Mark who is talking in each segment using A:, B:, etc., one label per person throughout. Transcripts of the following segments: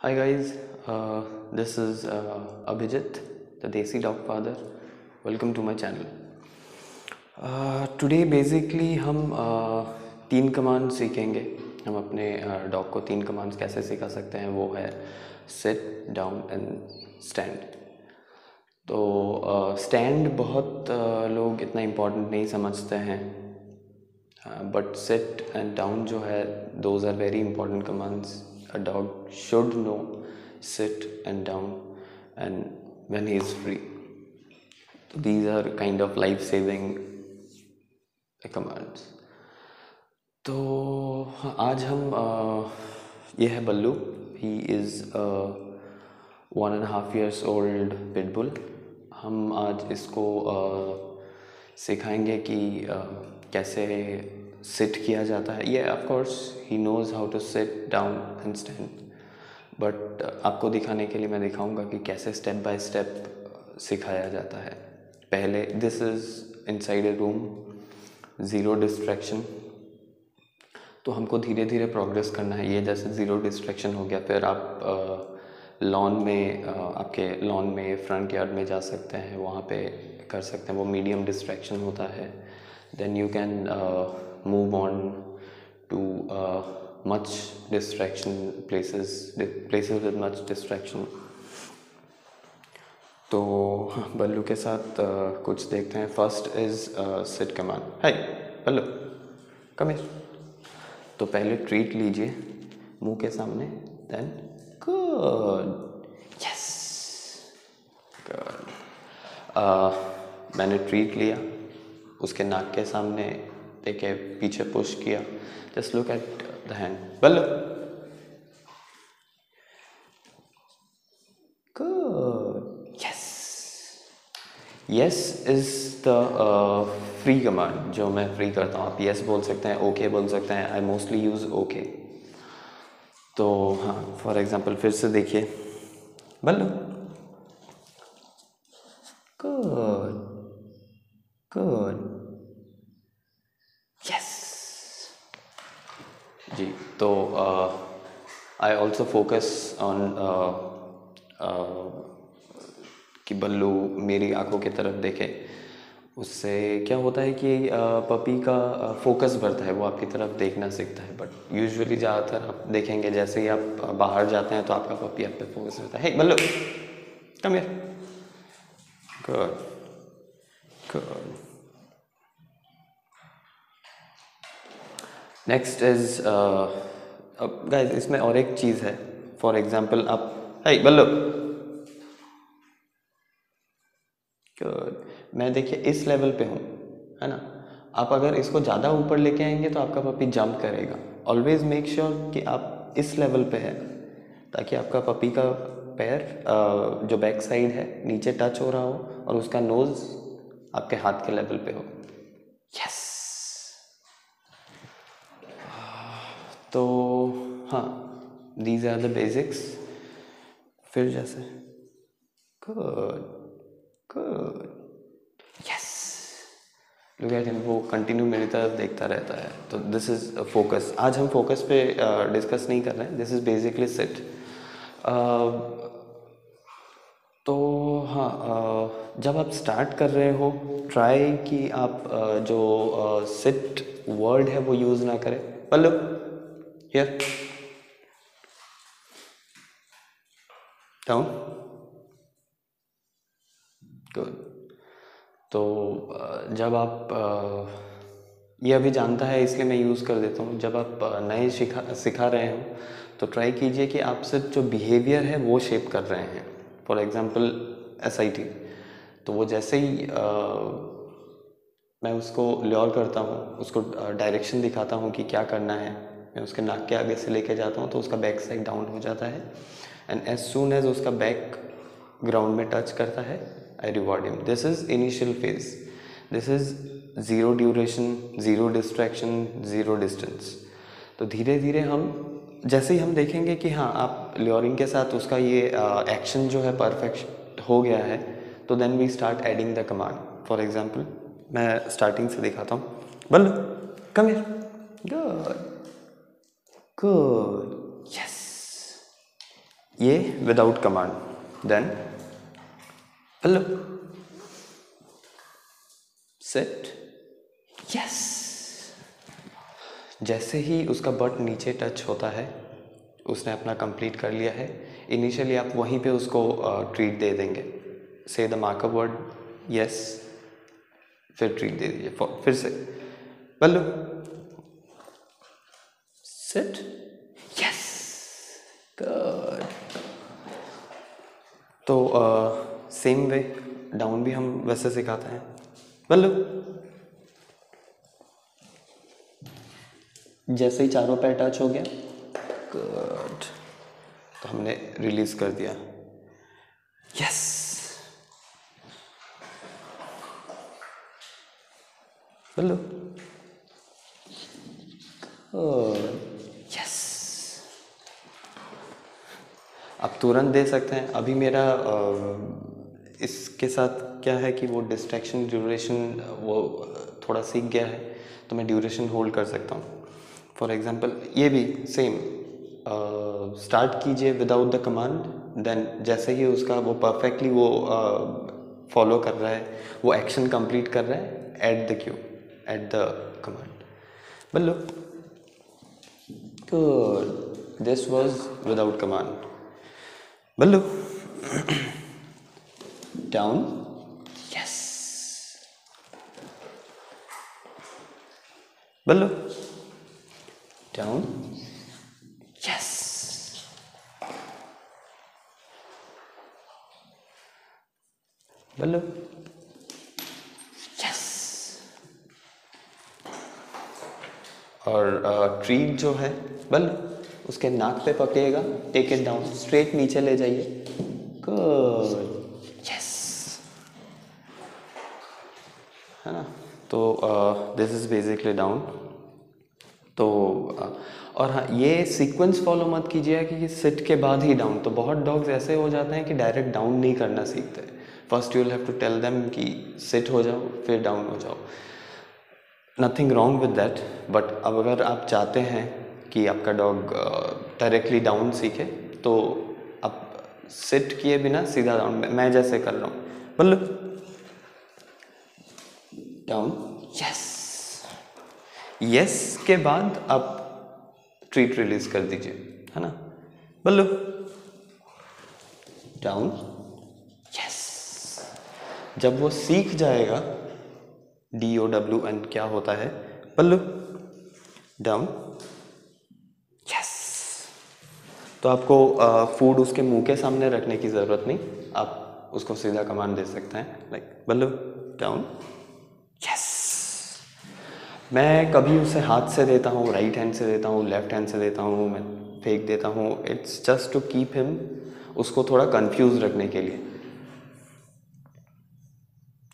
A: Hi guys, this is Abhijit, the Desi Dog Father. Welcome to my channel. Today basically हम तीन command सीखेंगे. हम अपने dog को तीन कमांड्स कैसे सिखा सकते हैं. वो है सिट, डाउन एंड स्टैंड. तो स्टैंड बहुत लोग इतना इम्पोर्टेंट नहीं समझते हैं, बट सिट एंड डाउन जो है those are very important commands. A dog should know sit and down and when he is free. So these are kind of life-saving commands. तो आज हम ये है बल्लू. He is a 1.5 years old pit bull. हम आज इसको सिखाएंगे कि कैसे सिट किया जाता है. ये ऑफ कोर्स ही knows how to sit down and stand, but आपको दिखाने के लिए मैं दिखाऊंगा कि कैसे स्टेप बाय स्टेप सिखाया जाता है. पहले this is inside a room, zero distraction. तो हमको धीरे धीरे प्रोग्रेस करना है. ये जैसे ज़ीरो डिस्ट्रैक्शन हो गया, फिर आप लॉन में आपके लॉन में फ्रंट यार्ड में जा सकते हैं, वहाँ पे कर सकते हैं. वो मीडियम डिस्ट्रैक्शन होता है. Then you can move on to much distraction places with much distraction. तो बल्लू के साथ कुछ देखते हैं. First is sit command. Hi Ballu, come here. तो पहले ट्रीट लीजिए मुंह के सामने. Then good, yes good. मैंने ट्रीट लिया, उसके नाक के सामने देखे, पीछे पुश किया. Just look at the hand. Ballu, good, yes. Yes is the free command जो मैं फ्री करता हूँ. आप यस बोल सकते हैं, ओके बोल सकते हैं. I mostly use okay. तो हाँ, फॉर एग्जाम्पल फिर से देखिए. बल्लू, गुड गुड, यस जी. तो आई ऑल्सो फोकस ऑन कि बल्लू मेरी आंखों की तरफ देखे. उससे क्या होता है कि पपी का फोकस बढ़ता है, वो आपकी तरफ देखना सीखता है. बट यूजुअली ज़्यादातर आप देखेंगे जैसे ही आप बाहर जाते हैं तो आपका पपी आप पे फोकस रहता है. Hey Ballu, come here. Good good. Next is guys, इसमें और एक चीज़ है. फॉर एग्जाम्पल आप, हे बल्लू, गुड. मैं देखिए इस लेवल पे हूँ, है ना. आप अगर इसको ज़्यादा ऊपर लेके आएंगे तो आपका पपी जंप करेगा. ऑलवेज मेक श्योर कि आप इस लेवल पे है, ताकि आपका पपी का पैर जो बैक साइड है नीचे टच हो रहा हो और उसका नोज़ आपके हाथ के लेवल पे हो. यस. तो हाँ, दीज आर द बेसिक्स. फिर जैसे good good, yes. Look at him, वो कंटिन्यू मेरी तरफ देखता रहता है. तो दिस इज फोकस. आज हम फोकस पे डिस्कस नहीं कर रहे हैं. This is basically sit. तो हाँ, जब आप स्टार्ट कर रहे हो, ट्राई कि आप जो सिट वर्ड है वो यूज़ ना करें. पल्लू, हियर, डाउन, गुड. तो जब आप ये अभी जानता है इसलिए मैं यूज़ कर देता हूँ. जब आप नए सिखा रहे हो तो ट्राई कीजिए कि आप सिर्फ जो बिहेवियर है वो शेप कर रहे हैं. For example SIT. तो वो जैसे ही मैं उसको ल्योर करता हूँ, उसको डायरेक्शन दिखाता हूँ कि क्या करना है, मैं उसके नाक के आगे से लेके जाता हूँ तो उसका बैक साइड डाउन हो जाता है. एंड एज सून एज उसका बैक ग्राउंड में टच करता है, I reward him. This is initial phase. This is zero duration, zero distraction, zero distance. तो धीरे धीरे हम जैसे ही हम देखेंगे कि हाँ, आप ल्योरिंग के साथ उसका ये एक्शन जो है परफेक्ट हो गया है, तो then we start adding the command. For example मैं स्टार्टिंग से दिखाता हूँ. Ballu, come here. Good good, yes ये without command. Then hello set. Yes. जैसे ही उसका बट नीचे टच होता है उसने अपना कंप्लीट कर लिया है. इनिशियली आप वहीं पे उसको ट्रीट दे देंगे. से द मार्कअप वर्ड यस, फिर ट्रीट दे दीजिए. फिर से बल्लू सिट. यस. गुड. तो सेम वे डाउन भी हम वैसे सिखाते हैं. बल्लू. जैसे ही चारों पैर टच हो गया. गुड. तो हमने रिलीज कर दिया. यस. बल्लू. यस. आप तुरंत दे सकते हैं. अभी मेरा इसके साथ क्या है कि वो डिस्ट्रैक्शन ड्यूरेशन वो थोड़ा सीख गया है, तो मैं ड्यूरेशन होल्ड कर सकता हूँ. फॉर एग्जांपल ये भी सेम स्टार्ट कीजिए विदाउट द कमांड. देन जैसे ही उसका वो परफेक्टली वो फॉलो कर रहा है, वो एक्शन कंप्लीट कर रहा है at the Q, at the command. Ballu. Good. This was without command. Ballu. Down. Yes. Ballu. Down. Yes. Ballu. Yes. और ट्रीट जो है बल्लू उसके नाक पे पकड़िएगा. टेक इट डाउन, स्ट्रेट नीचे ले जाइए. गुड. यस. है ना. तो दिस इज बेसिकली डाउन. तो और हाँ, ये सीक्वेंस फॉलो मत कीजिए कि सिट के बाद ही डाउन. तो बहुत डॉग्स ऐसे हो जाते हैं कि डायरेक्ट डाउन नहीं करना सीखते. First you will have to tell them कि सिट हो जाओ फिर डाउन हो जाओ. Nothing wrong with that. But अब अगर आप चाहते हैं कि आपका डॉग डायरेक्टली डाउन सीखे तो आप सिट किए बिना सीधा डाउन, मैं जैसे कर रहा हूँ. बल्लू. डाउन. यस. यस के बाद आप ट्रीट रिलीज कर दीजिए, है ना. बल्लू. डाउन. यस. जब वो सीख जाएगा DOWN क्या होता है. बल्लू. डाउन. यस. तो आपको फूड उसके मुंह के सामने रखने की ज़रूरत नहीं. आप उसको सीधा कमांड दे सकते हैं लाइक बल्लू. डाउन. यस. मैं कभी उसे हाथ से देता हूँ, राइट हैंड से देता हूँ, लेफ्ट हैंड से देता हूँ, मैं फेंक देता हूँ. It's just to keep him, उसको थोड़ा कंफ्यूज रखने के लिए.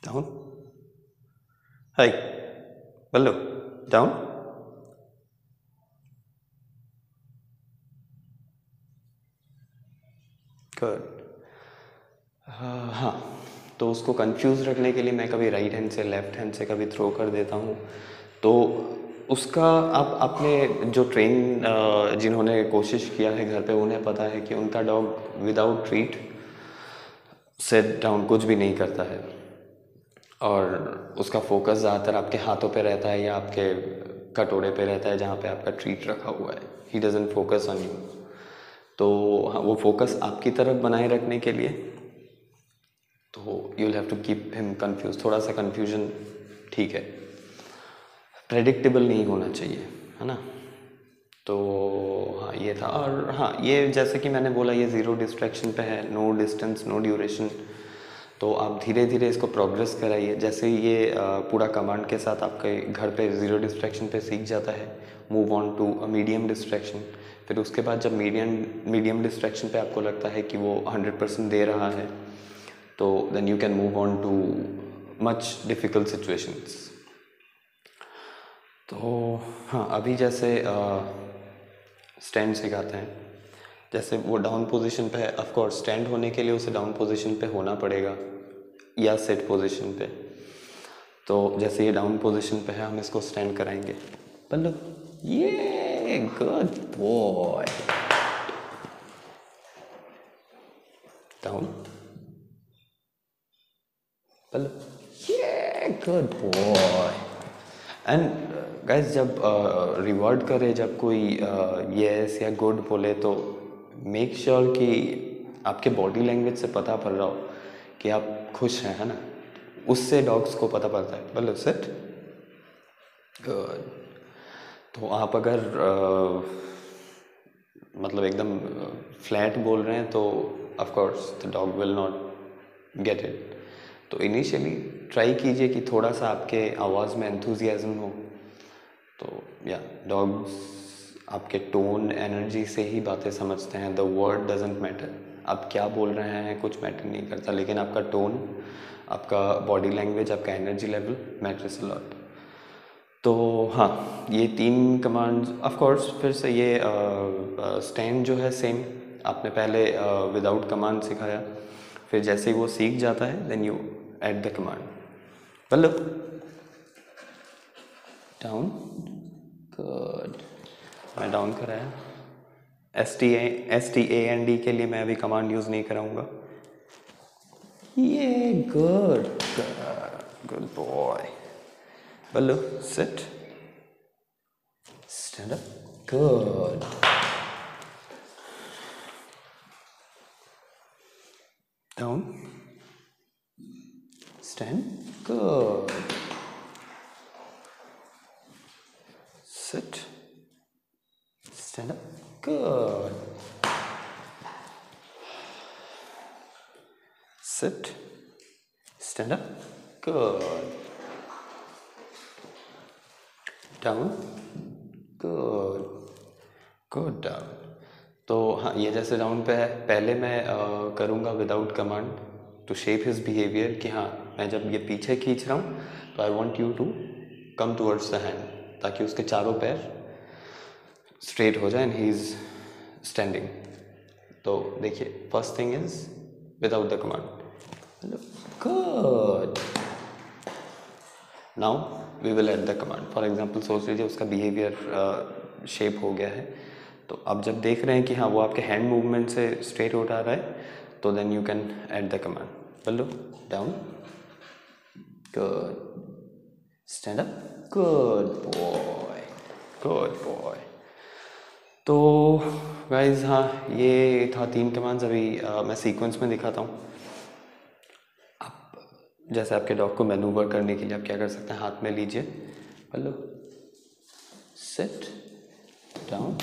A: Down. Hi. Ballu. Down. Good. हाँ, तो उसको कंफ्यूज रखने के लिए मैं कभी राइट हैंड से, लेफ्ट हैंड से कभी थ्रो कर देता हूँ. तो उसका आप अपने जो ट्रेन जिन्होंने कोशिश किया है घर पे, उन्हें पता है कि उनका dog without treat set down कुछ भी नहीं करता है. और उसका फोकस ज़्यादातर आपके हाथों पे रहता है या आपके कटोरे पे रहता है जहाँ पे आपका ट्रीट रखा हुआ है. He doesn't focus on you. तो हाँ, वो फोकस आपकी तरफ बनाए रखने के लिए तो you will have to keep him confuse. थोड़ा सा कंफ्यूजन ठीक है, प्रेडिक्टेबल नहीं होना चाहिए, है ना. तो हाँ ये था. और हाँ, ये जैसे कि मैंने बोला, ये ज़ीरो डिस्ट्रैक्शन पे है, नो डिस्टेंस, नो ड्यूरेशन. तो आप धीरे धीरे इसको प्रोग्रेस कराइए. जैसे ही ये पूरा कमांड के साथ आपके घर पे ज़ीरो डिस्ट्रैक्शन पे सीख जाता है, move on to medium distraction. फिर उसके बाद जब मीडियम डिस्ट्रैक्शन पे आपको लगता है कि वो 100% दे रहा है, तो then you can move on to much difficult situations. तो हाँ, अभी जैसे स्टैंड सिखाते हैं. जैसे वो डाउन पोजीशन पे है, ऑफ कोर्स स्टैंड होने के लिए उसे डाउन पोजीशन पे होना पड़ेगा या सेट पोजीशन पे. तो जैसे ये डाउन पोजीशन पे है, हम इसको स्टैंड कराएंगे. बल्लू. ये गुड बॉय. डाउन, पल्लू, ये गुड बॉय। एंड गाइस जब रिवॉर्ड करे, जब कोई यस या गुड बोले तो मेक श्योर कि आपके बॉडी लैंग्वेज से पता पड़ रहा हो कि आप खुश हैं, है ना। उससे डॉग्स को पता पड़ता है। बोलो सिट, गुड। तो आप अगर मतलब एकदम फ्लैट बोल रहे हैं तो of course the dog will not get it. तो इनिशियली ट्राई कीजिए कि थोड़ा सा आपके आवाज़ में एंथुजियाज्म हो। तो या डॉग्स आपके टोन एनर्जी से ही बातें समझते हैं। द वर्ड डजेंट मैटर, आप क्या बोल रहे हैं कुछ मैटर नहीं करता, लेकिन आपका टोन, आपका बॉडी लैंग्वेज, आपका energy level matters a lot. तो हाँ, ये 3 कमांड्स। ऑफ कोर्स फिर से ये स्टैंड जो है सेम आपने पहले विदाउट कमांड सिखाया, फिर जैसे ही वो सीख जाता है then you add the command. मतलब डाउन, गुड। मैं डाउन कराया। STAND के लिए मैं अभी कमांड यूज़ नहीं कराऊंगा। ये good, good boy. Ballu sit, stand up, good. Down, stand, good. Sit, stand up, good. Sit, stand up, good. Down, good. Good down. तो हाँ, ये जैसे डाउन पे है, पहले मैं करूँगा without command to shape his behaviour कि हाँ, मैं जब ये पीछे खींच रहा हूँ तो I want you to come towards the hand, ताकि उसके चारों पैर स्ट्रेट हो जाए एंड ही इज स्टैंडिंग। तो देखिए, first thing is without the command, good. Now we will add the command. For example सोच लीजिए उसका बिहेवियर शेप हो गया है, तो अब जब देख रहे हैं कि हाँ वो आपके हैंड मूवमेंट से स्ट्रेट उठा रहा है, तो then you can add the command. बोलो down, good. Stand up, good boy, good boy. तो गाइज हाँ, ये था 3 कमांड्स। अभी मैं सीक्वेंस में दिखाता हूँ। आप जैसे आपके डॉग को मैनूवर करने के लिए आप क्या कर सकते हैं, हाथ में लीजिए, बोलो sit, down,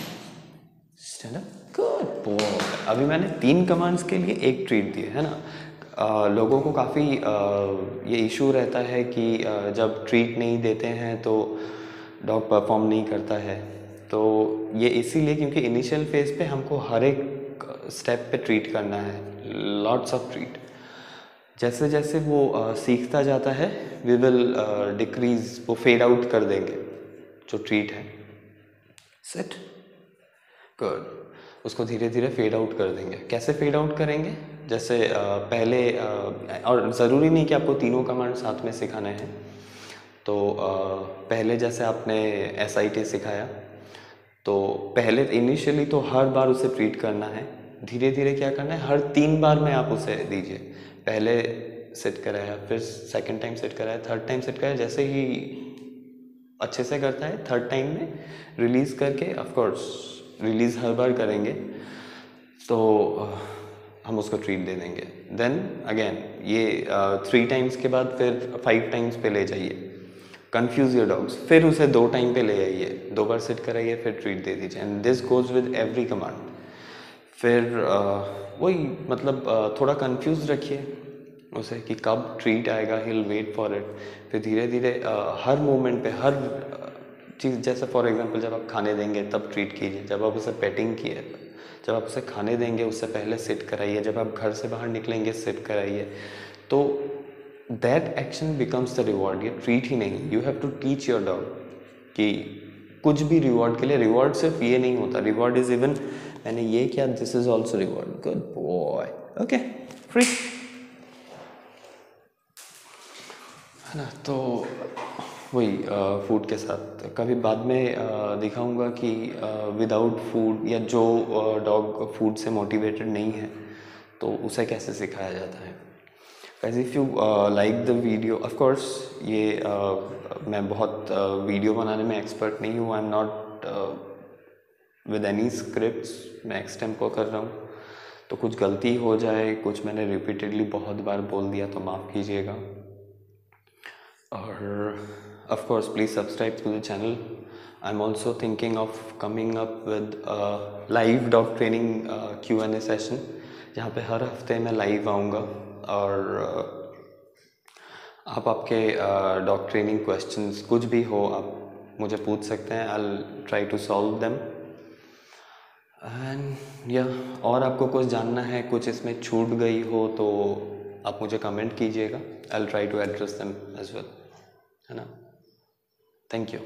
A: stand up, good boy. अभी मैंने 3 कमांड्स के लिए 1 ट्रीट दिए, है ना। लोगों को काफ़ी ये इशू रहता है कि जब ट्रीट नहीं देते हैं तो डॉग परफॉर्म नहीं करता है। तो ये इसीलिए क्योंकि इनिशियल फेज पे हमको हर एक स्टेप पे ट्रीट करना है, लॉट्स ऑफ ट्रीट। जैसे जैसे वो सीखता जाता है वी विल डिक्रीज, वो फेड आउट कर देंगे जो ट्रीट है। Set, good. उसको धीरे धीरे फेड आउट कर देंगे। कैसे फेड आउट करेंगे, जैसे पहले और ज़रूरी नहीं कि आपको तीनों कमांड साथ में सिखाने हैं। तो पहले जैसे आपने SIT सिखाया, तो पहले इनिशियली तो हर बार उसे ट्रीट करना है, धीरे धीरे क्या करना है, हर 3 बार में आप उसे दीजिए। पहले सेट कराया, फिर सेकंड टाइम सेट कराया, थर्ड टाइम सेट कराया। जैसे ही अच्छे से करता है, थर्ड टाइम में रिलीज़ करके, ऑफ कोर्स रिलीज़ हर बार करेंगे तो हम उसको ट्रीट दे देंगे। देन अगेन ये 3 टाइम्स के बाद फिर 5 टाइम्स पे ले जाइए, कन्फ्यूज़ योर डॉग्स। फिर उसे 2 टाइम पे ले आइए, 2 बार सेट कराइए, फिर ट्रीट दे दीजिए। And this goes with every command. फिर वही मतलब थोड़ा कन्फ्यूज़ रखिए उसे कि कब ट्रीट आएगा, he will wait for it. फिर धीरे धीरे हर मोमेंट पे हर चीज़, जैसे फॉर एग्जांपल जब आप खाने देंगे तब ट्रीट कीजिए, जब आप उसे पेटिंग किए, जब आप उसे खाने देंगे उससे पहले सिट कराइए, जब आप घर से बाहर निकलेंगे सिट कराइए। तो that action becomes the reward. ये ट्रीट ही नहीं, you have to teach your dog कि कुछ भी रिवॉर्ड के लिए, रिवॉर्ड सिर्फ ये नहीं होता, रिवॉर्ड इज इवन मैंने ये किया, this is also reward. Good boy, okay, free, है ना। तो वही फूड के साथ कभी बाद में दिखाऊंगा कि विदाउट फूड, या जो डॉग फूड से मोटिवेटेड नहीं है तो उसे कैसे सिखाया जाता है। Guys, if you like the video, of course ये मैं बहुत वीडियो बनाने में एक्सपर्ट नहीं हूँ, I am not with any scripts, मैं एक्सटेम्पो कर रहा हूँ, तो कुछ गलती हो जाए, कुछ मैंने रिपीटेडली बहुत बार बोल दिया तो माफ़ कीजिएगा। और of course please subscribe to the channel. I'm also thinking of coming up with a live dog training Q&A session, जहाँ पे हर हफ्ते मैं लाइव आऊँगा और आप आपके डॉग ट्रेनिंग क्वेश्चंस कुछ भी हो आप मुझे पूछ सकते हैं। I'll try to solve them. And या और आपको कुछ जानना है, कुछ इसमें छूट गई हो तो आप मुझे कमेंट कीजिएगा। I'll try to address them as well, है ना। Thank you.